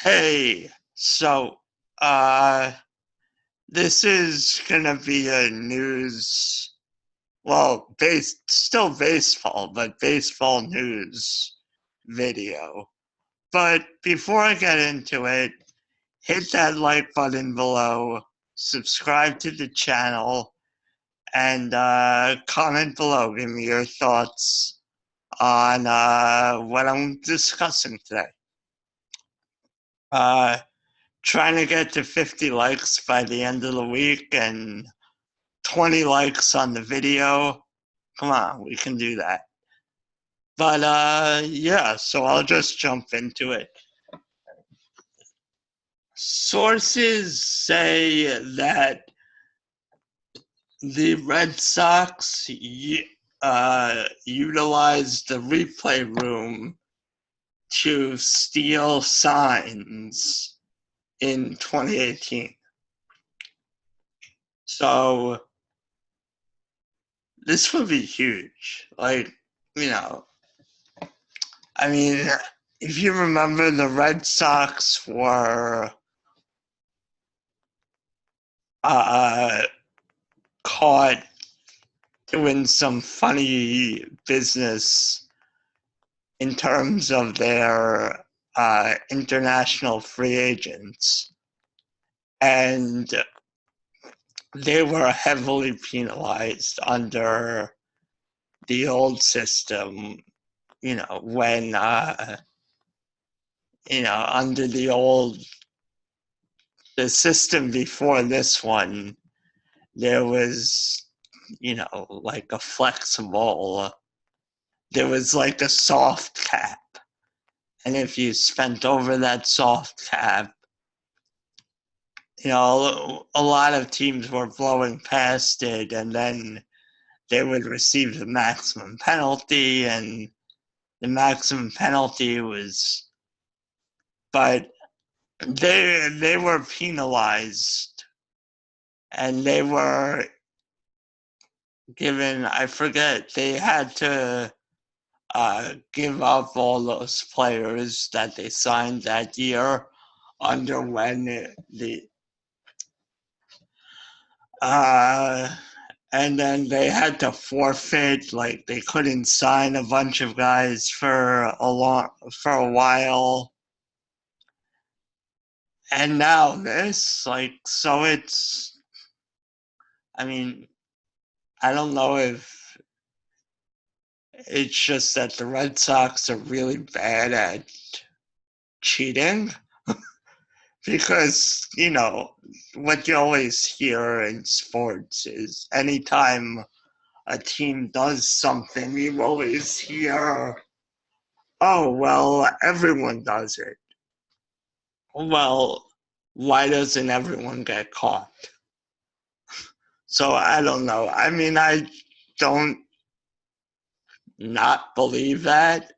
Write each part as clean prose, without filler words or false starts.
Hey, so uh this is gonna be a news, well, still baseball, but baseball news video. But before I get into it, hit that like button below, subscribe to the channel, and comment below. Give me your thoughts on what I'm discussing today. Uh Trying to get to 50 likes by the end of the week and 20 likes on the video. Come on, we can do that. But yeah, so I'll just jump into it. Sources say that the Red Sox utilized the replay room to steal signs in 2018. So this would be huge. Like, you know, I mean, if you remember, the Red Sox were uh, caught doing some funny business in terms of their international free agents. And they were heavily penalized under the old system, when, under the system before this one, there was, like a flexible, there was like a soft cap. And if you spent over that soft cap, a lot of teams were blowing past it, and then they would receive the maximum penalty, and the maximum penalty was, but they were penalized, and they were given, I forget, they had to give up all those players that they signed that year under when uh, and then they had to forfeit, like they couldn't sign a bunch of guys for a while. And now this, like, so it's, I mean, I don't know if it's just that the Red Sox are really bad at cheating, because, what you always hear in sports is anytime a team does something, you always hear, oh, well, everyone does it. Well, why doesn't everyone get caught? So I don't know. I mean, I don't not believe that.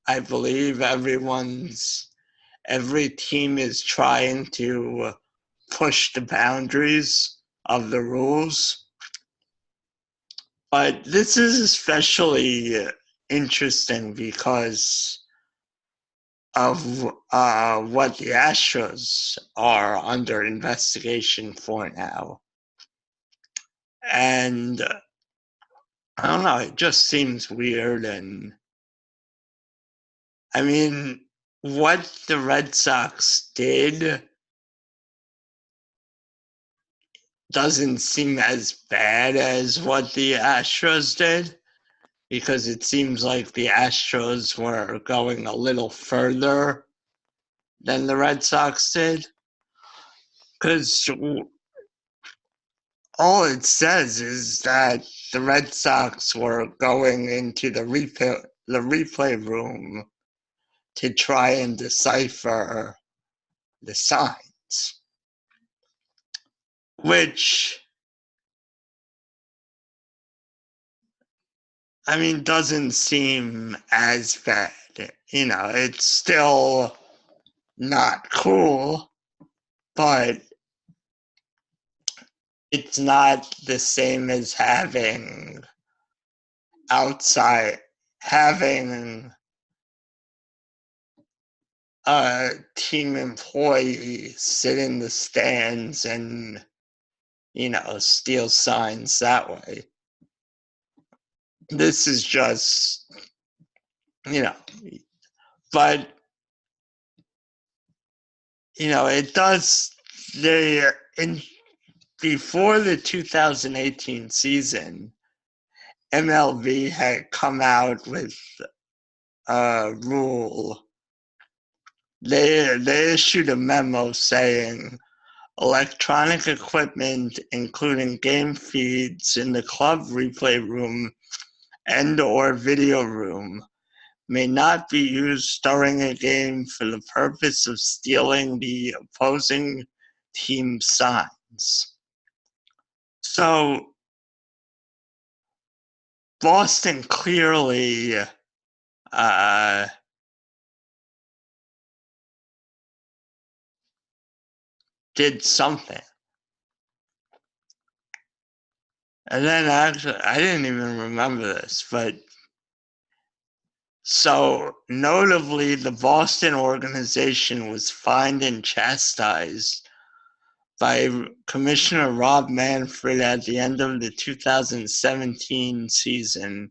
I believe every team is trying to push the boundaries of the rules. But this is especially interesting because of what the Astros are under investigation for now. And I don't know, it just seems weird. And I mean, what the Red Sox did doesn't seem as bad as what the Astros did, because it seems like the Astros were going a little further than the Red Sox did. Because all it says is that the Red Sox were going into the replay room to try and decipher the signs, which, I mean, doesn't seem as bad. It's still not cool, but it's not the same as outside having a team employee sit in the stands and, steal signs that way. This is just, you know, but, it does, in before the 2018 season, MLB had come out with a rule. They issued a memo saying electronic equipment, including game feeds in the club replay room and or video room, may not be used during a game for the purpose of stealing the opposing team signs. So Boston clearly did something. And then actually, I didn't even remember this, but so notably, the Boston organization was fined and chastised by Commissioner Rob Manfred at the end of the 2017 season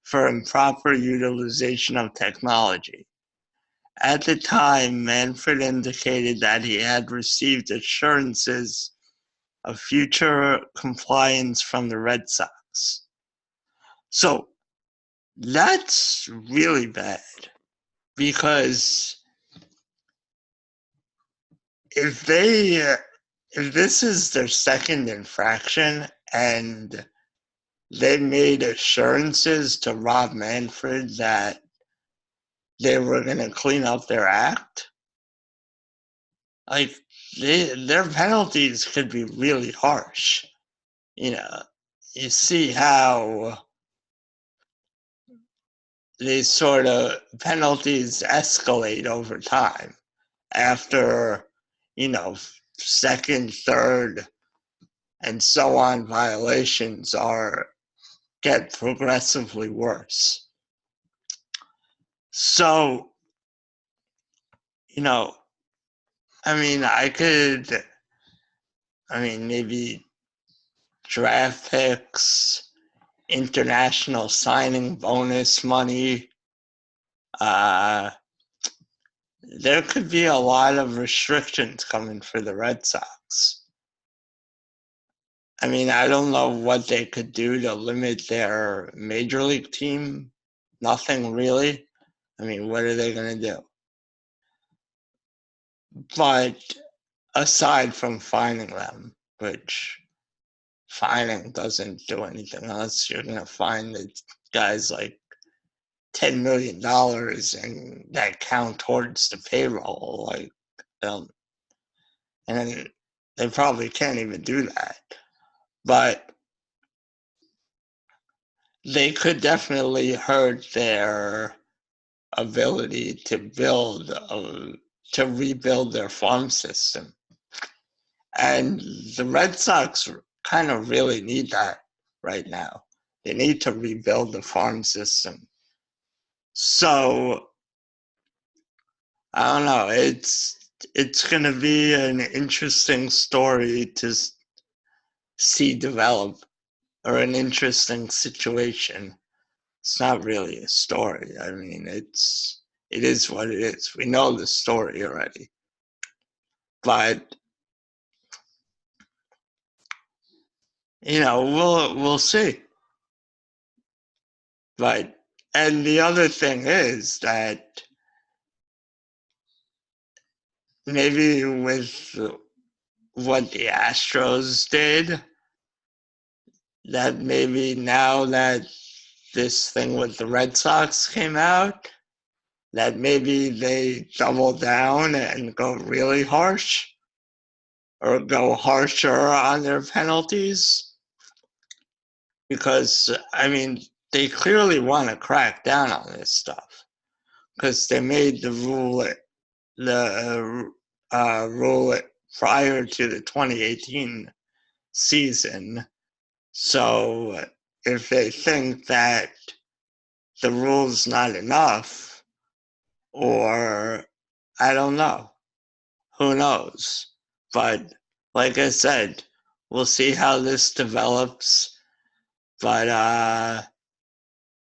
for improper utilization of technology. At the time, Manfred indicated that he had received assurances of future compliance from the Red Sox. So that's really bad, because if this is their second infraction and they made assurances to Rob Manfred that they were going to clean up their act, like their penalties could be really harsh. You see how these sort of penalties escalate over time after, second, third, and so on violations get progressively worse. So, maybe draft picks, international signing bonus money. There could be a lot of restrictions coming for the Red Sox. I don't know what they could do to limit their major league team. Nothing really. What are they going to do? But aside from fining them, which fining doesn't do anything unless you're going to fine the guys like $10 million and that count towards the payroll. And they probably can't even do that. But they could definitely hurt their ability to rebuild their farm system. And the Red Sox kind of really need that right now. They need to rebuild the farm system. So I don't know. It's going to be an interesting story to see develop, or an interesting situation. It's not really a story. It is what it is. We know the story already. But we'll see. But and the other thing is that maybe with what the Astros did, that maybe now that this thing with the Red Sox came out, that maybe they double down and go really harsh, or go harsher on their penalties. Because, they clearly want to crack down on this stuff, because they made the rule prior to the 2018 season. So if they think that the rule's not enough, or I don't know. Who knows? But like I said, we'll see how this develops. But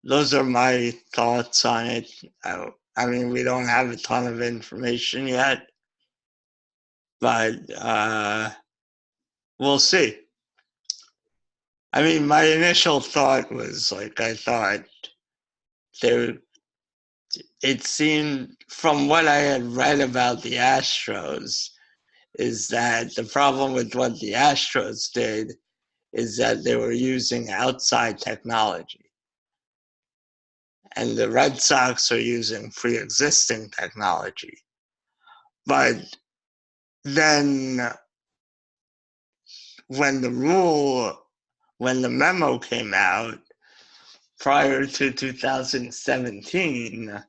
those are my thoughts on it. I mean, we don't have a ton of information yet, but we'll see. I mean, my initial thought was like, I thought there, it seemed from what I had read about the Astros is that the problem with what the Astros did is that they were using outside technology. And the Red Sox are using pre-existing technology. But then when the memo came out prior to 2017,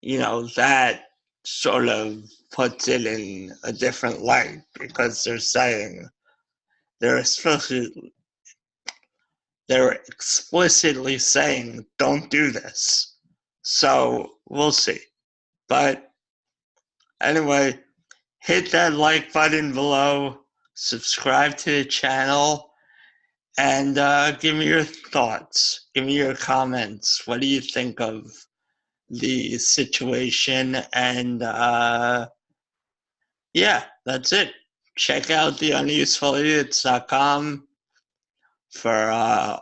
that sort of puts it in a different light because they're explicitly saying, don't do this. So we'll see. But anyway, hit that like button below, subscribe to the channel, and give me your thoughts. Give me your comments. What do you think of the situation? And yeah, that's it. Check out theunusefulidiots.com for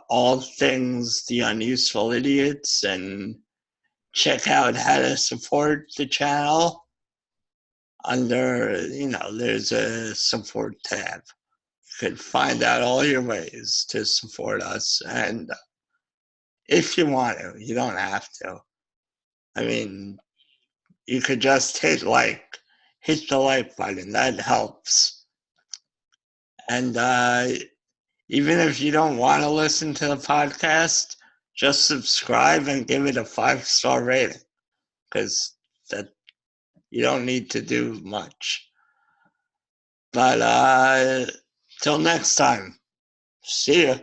all things The Unuseful Idiots, and check out how to support the channel under, there's a support tab. You could find out all your ways to support us, and if you want to, you don't have to. I mean, you could just hit the like button, that helps. And even if you don't want to listen to the podcast, just subscribe and give it a 5-star rating, because that you don't need to do much. But till next time, see ya.